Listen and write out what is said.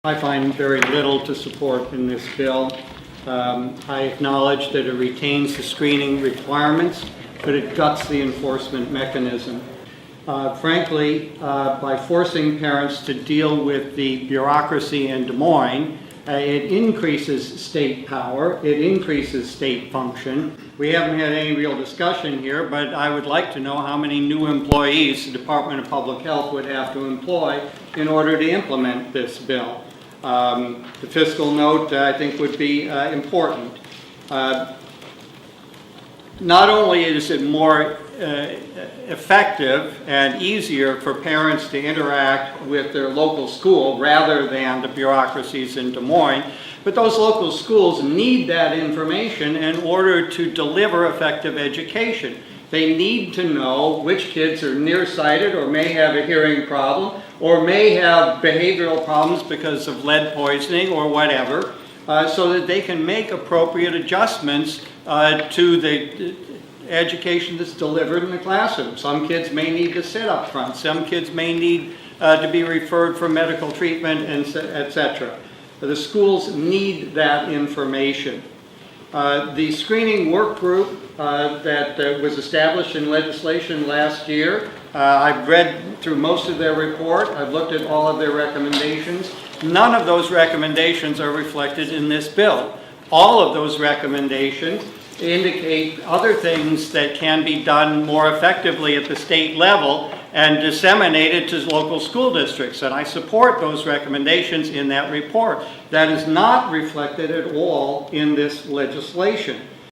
I find very little to support in this bill. I acknowledge that it retains the screening requirements, but it guts the enforcement mechanism. Frankly, by forcing parents to deal with the bureaucracy in Des Moines, it increases state power, it increases state function. We haven't had any real discussion here, but I would like to know how many new employees the Department of Public Health would have to employ in order to implement this bill. The fiscal note, I think, would be important. Not only is it more effective and easier for parents to interact with their local school rather than the bureaucracies in Des Moines, but those local schools need that information in order to deliver effective education. They need to know which kids are nearsighted or may have a hearing problem or may have behavioral problems because of lead poisoning or whatever, so that they can make appropriate adjustments to the education that's delivered in the classroom. Some kids may need to sit up front. Some kids may need to be referred for medical treatment, etc. The schools need that information. The screening work group that was established in legislation last year, I've read through most of their report. I've looked at all of their recommendations. None of those recommendations are reflected in this bill. All of those recommendations indicate other things that can be done more effectively at the state level and disseminated to local school districts. And I support those recommendations in that report. That is not reflected at all in this legislation.